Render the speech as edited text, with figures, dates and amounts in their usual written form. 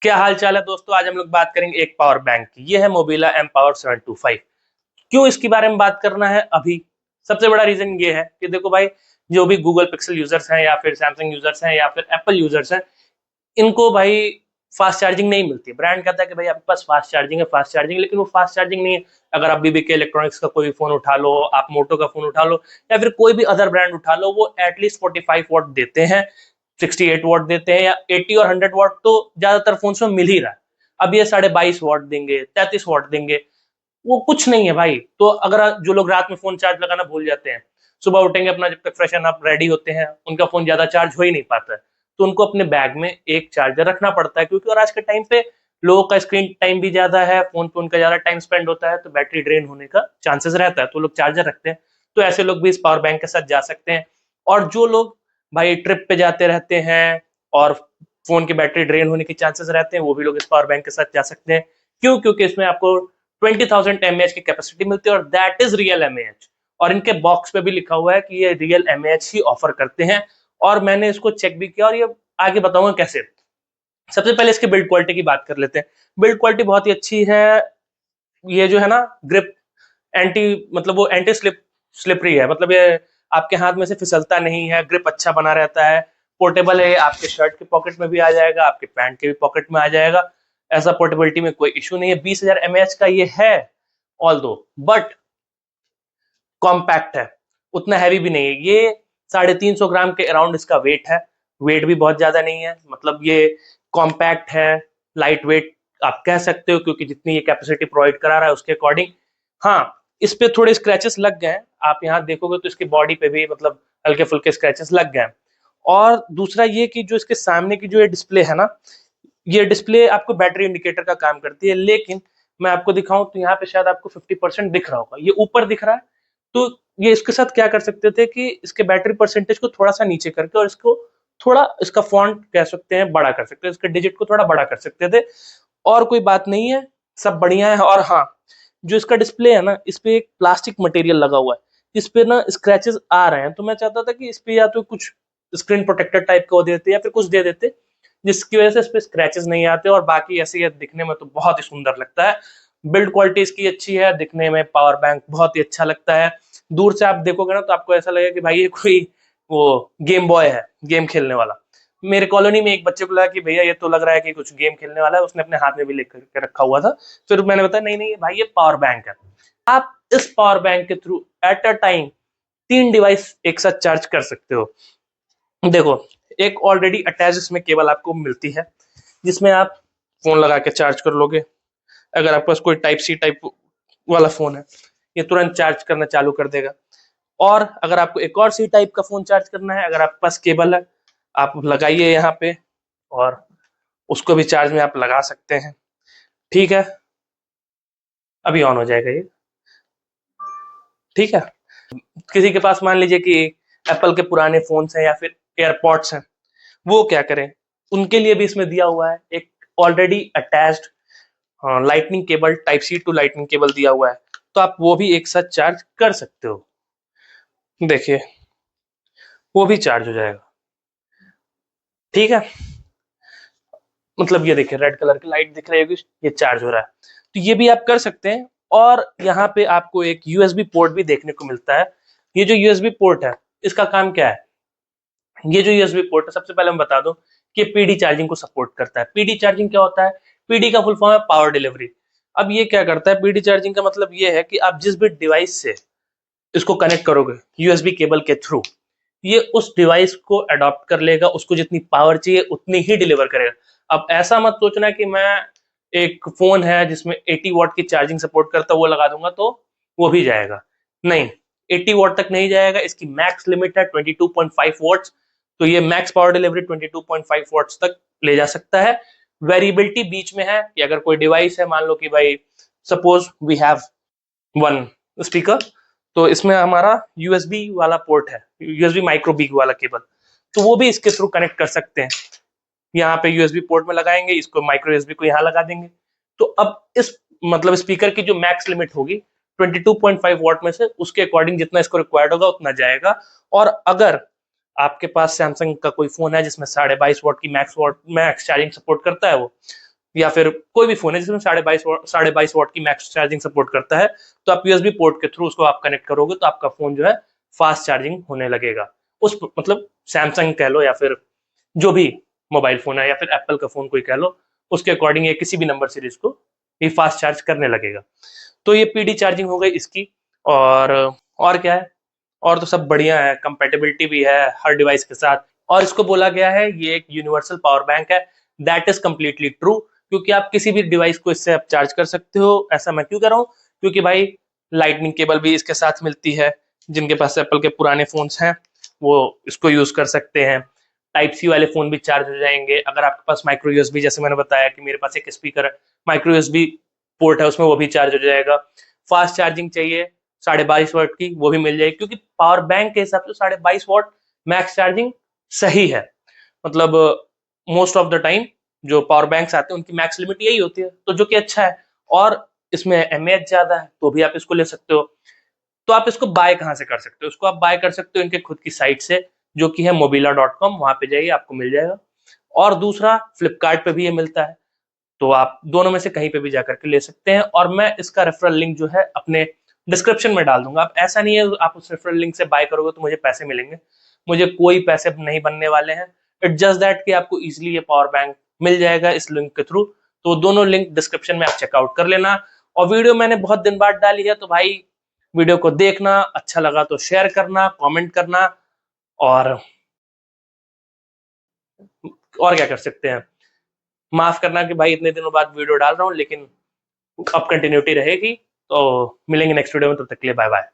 क्या हाल चाल है दोस्तों। आज हम लोग बात करेंगे एक पावर बैंक की। ये है मोबिला एम पावर 725। क्यों इसके बारे में बात करना है अभी? सबसे बड़ा रीजन ये है कि देखो भाई, जो भी गूगल पिक्सल यूजर्स हैं या फिर सैमसंग यूजर्स हैं या फिर एप्पल यूजर्स हैं, इनको भाई फास्ट चार्जिंग नहीं मिलती। ब्रांड कहता है कि भाई आपके पास फास्ट चार्जिंग है, फास्ट चार्जिंग, लेकिन वो फास्ट चार्जिंग नहीं है। अगर आप बीबीके इलेक्ट्रॉनिक्स का कोई फोन उठा लो, आप मोटो का फोन उठा लो या फिर कोई भी अदर ब्रांड उठा लो, वो एटलीस्ट 45 वॉट देते हैं, 68 वॉट देते हैं, या 80 और 100 वॉट तो ज्यादातर फोन में मिल ही रहा है। अब ये 22.5 वॉट देंगे, 33 वॉट देंगे, वो कुछ नहीं है भाई। तो अगर जो लोग रात में फोन चार्ज लगाना भूल जाते हैं, सुबह उठेंगे अपना, जब तक फ्रेशन अप रेडी होते हैं, उनका फोन ज्यादा चार्ज हो ही नहीं पाता है। तो उनको अपने बैग में एक चार्जर रखना पड़ता है, क्योंकि और आज के टाइम पे लोगों का स्क्रीन टाइम भी ज्यादा है, फोन पे उनका ज्यादा टाइम स्पेंड होता है, तो बैटरी ड्रेन होने का चांसेस रहता है, तो लोग चार्जर रखते हैं। तो ऐसे लोग भी इस पावर बैंक के साथ जा सकते हैं। और जो लोग भाई ट्रिप पे जाते रहते हैं और फोन की बैटरी ड्रेन होने के चांसेस रहते हैं, वो भी लोग इस पावर बैंक के साथ जा सकते हैं। क्यों? क्योंकि इसमें आपको 20,000 mAh की कैपेसिटी मिलती है और दैट इज रियल एमएएच। और इनके बॉक्स पे भी लिखा हुआ है कि ये रियल एमएएच ही ऑफर करते हैं। और मैंने इसको चेक भी किया और ये आगे बताऊंगा कैसे। सबसे पहले इसकी बिल्ड क्वालिटी की बात कर लेते हैं। बिल्ड क्वालिटी बहुत ही अच्छी है। ये जो है ना, ग्रिप एंटी, मतलब वो एंटी स्लिपरी है, मतलब ये आपके हाथ में से फिसलता नहीं है, ग्रिप अच्छा बना रहता है, पोर्टेबल है, आपके शर्ट के पॉकेट में भी आ जाएगा, आपके पैंट के भी पॉकेट में आ जाएगा। ऐसा पोर्टेबिलिटी में कोई इशू नहीं है। 20,000 mAh का ये है ऑल दो, बट कॉम्पैक्ट है, उतना हैवी भी नहीं है। ये 350 ग्राम के अराउंड इसका वेट है। वेट भी बहुत ज्यादा नहीं है, मतलब ये कॉम्पैक्ट है, लाइट वेट आप कह सकते हो, क्योंकि जितनी ये कैपेसिटी प्रोवाइड करा रहा है उसके अकॉर्डिंग। हाँ, इस पे थोड़े स्क्रैचेस लग गए हैं, आप यहाँ देखोगे तो इसकी बॉडी पे भी मतलब हल्के फुल्के स्क्रैचेस लग गए हैं। और दूसरा ये कि जो इसके सामने की जो ये डिस्प्ले है ना, ये डिस्प्ले आपको बैटरी इंडिकेटर का काम करती है, लेकिन मैं आपको दिखाऊं तो यहाँ पे शायद आपको 50% दिख रहा होगा, ये ऊपर दिख रहा है। तो ये इसके साथ क्या कर सकते थे कि इसके बैटरी परसेंटेज को थोड़ा सा नीचे करके और इसको थोड़ा, इसका फॉन्ट कह सकते हैं बड़ा कर सकते हैं, इसके डिजिट को थोड़ा बड़ा कर सकते थे। और कोई बात नहीं है, सब बढ़िया है। और हाँ, जो इसका डिस्प्ले है ना, इस पे एक प्लास्टिक मटेरियल लगा हुआ है, इस पे ना स्क्रैचेस आ रहे हैं, तो मैं चाहता था कि इस पे या तो कुछ स्क्रीन प्रोटेक्टर टाइप का देते या फिर कुछ दे देते, जिसकी वजह से इस पे स्क्रैचेस नहीं आते। और बाकी ऐसे ये दिखने में तो बहुत ही सुंदर लगता है। बिल्ड क्वालिटी इसकी अच्छी है, दिखने में पावर बैंक बहुत ही अच्छा लगता है। दूर से आप देखोगे ना तो आपको ऐसा लगेगा कि भाई ये कोई वो गेम बॉय है, गेम खेलने वाला। मेरे कॉलोनी में एक बच्चे को लगा कि भैया ये तो लग रहा है कि कुछ गेम खेलने वाला है, उसने अपने हाथ में भी लेकर के रखा हुआ था। फिर मैंने बताया नहीं नहीं भाई, ये पावर बैंक है। आप इस पावर बैंक के through at a time 3 device एक साथ चार्ज कर सकते हो। देखो, एक ऑलरेडी अटैच इसमें केबल आपको मिलती है, जिसमें आप फोन लगा के चार्ज कर लोगे। अगर आपके पास कोई टाइप सी टाइप वाला फोन है, ये तुरंत चार्ज करना चालू कर देगा। और अगर आपको एक और सी टाइप का फोन चार्ज करना है, अगर आपके पास केबल है, आप लगाइए यहाँ पे और उसको भी चार्ज में आप लगा सकते हैं। ठीक है, अभी ऑन हो जाएगा ये। ठीक है, किसी के पास मान लीजिए कि एप्पल के पुराने फोन्स हैं या फिर एयरपॉड्स हैं, वो क्या करें, उनके लिए भी इसमें दिया हुआ है एक already attached lightning cable, type C to lightning cable दिया हुआ है, तो आप वो भी एक साथ चार्ज कर सकते हो। देखिए, वो भी चार्ज हो जाएगा। ठीक है, मतलब ये देखिए रेड कलर की लाइट दिख रही होगी, ये चार्ज हो रहा है। तो ये भी आप कर सकते हैं। और यहाँ पे आपको एक यूएसबी पोर्ट भी देखने को मिलता है। ये जो यूएसबी पोर्ट है, इसका काम क्या है? ये जो यूएसबी पोर्ट है, सबसे पहले मैं बता दूं कि पीडी चार्जिंग को सपोर्ट करता है। पीडी चार्जिंग क्या होता है? पीडी का फुल फॉर्म है पावर डिलीवरी। अब ये क्या करता है? पीडी चार्जिंग का मतलब ये है कि आप जिस भी डिवाइस से इसको कनेक्ट करोगे यूएसबी केबल के थ्रू, ये उस डिवाइस को अडॉप्ट कर लेगा, उसको जितनी पावर चाहिए उतनी ही डिलीवर करेगा। अब ऐसा मत सोचना कि मैं एक फोन है जिसमें 80 वॉट की चार्जिंग सपोर्ट करता है वो लगा दूंगा तो वो भी जाएगा। नहीं, 80 वॉट तक नहीं जाएगा, इसकी मैक्स लिमिट है 22.5 वॉट्स। तो ये मैक्स पावर डिलीवरी 22.5 वॉट्स तक ले जा सकता है। वेरिएबिलिटी बीच में है कि अगर कोई डिवाइस है, मान लो कि भाई suppose we have one speaker, तो इसमें हमारा यूएसबी वाला पोर्ट है, यूएसबी माइक्रो बी वाला केबल, तो वो भी इसके थ्रू कनेक्ट कर सकते हैं। यहाँ पे यूएसबी पोर्ट में लगाएंगे, इसको माइक्रो यूएसबी को यहाँ लगा देंगे। तो अब इस मतलब स्पीकर की जो मैक्स लिमिट होगी 22.5 वॉट में से, उसके अकॉर्डिंग जितना इसको रिक्वायर्ड होगा उतना जाएगा। और अगर आपके पास सैमसंग का कोई फोन है जिसमें 22.5 वॉट की मैक्स चार्जिंग सपोर्ट करता है वो, या फिर कोई भी फोन है जिसमें 22.5 वॉट की मैक्स चार्जिंग सपोर्ट करता है, तो आप यूएसबी पोर्ट के थ्रू उसको आप कनेक्ट करोगे तो आपका फोन जो है फास्ट चार्जिंग होने लगेगा। उस मतलब सैमसंग कह लो या फिर जो भी मोबाइल फोन है या फिर एप्पल का फोन कोई कह लो, उसके अकॉर्डिंग ये किसी भी नंबर सीरीज को ये फास्ट चार्ज करने लगेगा। तो ये पीडी चार्जिंग हो गई इसकी। और क्या है, और तो सब बढ़िया है, कंपेटेबिलिटी भी है हर डिवाइस के साथ। और इसको बोला गया है ये एक यूनिवर्सल पावर बैंक है। दैट इज कंप्लीटली ट्रू, क्योंकि आप किसी भी डिवाइस को इससे आप चार्ज कर सकते हो। ऐसा मैं क्यों कह रहा हूँ, क्योंकि भाई लाइटनिंग केबल भी इसके साथ मिलती है। जिनके पास एप्पल के पुराने फोन्स हैं वो इसको यूज कर सकते हैं। टाइप सी वाले फोन भी चार्ज हो जाएंगे। अगर आपके पास माइक्रो यूएसबी, जैसे मैंने बताया कि मेरे पास एक स्पीकर है, माइक्रो यूएसबी पोर्ट है उसमें, वो भी चार्ज हो जाएगा। फास्ट चार्जिंग चाहिए 22.5 वॉट की, वो भी मिल जाएगी, क्योंकि पावर बैंक के हिसाब से 22.5 वॉट मैक्स चार्जिंग सही है। मतलब मोस्ट ऑफ द टाइम जो पावर बैंक्स आते हैं उनकी मैक्स लिमिट यही होती है, तो जो कि अच्छा है। और इसमें एमएएच ज्यादा है तो भी आप इसको ले सकते हो। तो आप इसको बाय कहाँ से कर सकते हो, इसको आप बाय कर सकते हो इनके खुद की साइट से, जो कि है mobila.com, वहां पे जाइए आपको मिल जाएगा। और दूसरा फ्लिपकार्ट पे भी ये मिलता है, तो आप दोनों में से कहीं पे भी जाकर के ले सकते हैं। और मैं इसका रेफरल लिंक जो है अपने डिस्क्रिप्शन में डाल दूंगा। आप ऐसा नहीं है आप उस रेफरल लिंक से बाय करोगे तो मुझे पैसे मिलेंगे, मुझे कोई पैसे नहीं बनने वाले हैं। इट जस्ट दैट कि आपको इजीली ये पावर बैंक मिल जाएगा इस लिंक के थ्रू। तो दोनों लिंक डिस्क्रिप्शन में आप चेकआउट कर लेना। और वीडियो मैंने बहुत दिन बाद डाली है, तो भाई वीडियो को देखना, अच्छा लगा तो शेयर करना, कमेंट करना। और और क्या कर सकते हैं, माफ करना कि भाई इतने दिनों बाद वीडियो डाल रहा हूँ, लेकिन अब कंटिन्यूटी रहेगी। तो मिलेंगे नेक्स्ट वीडियो में, तब तक के लिए बाय बाय।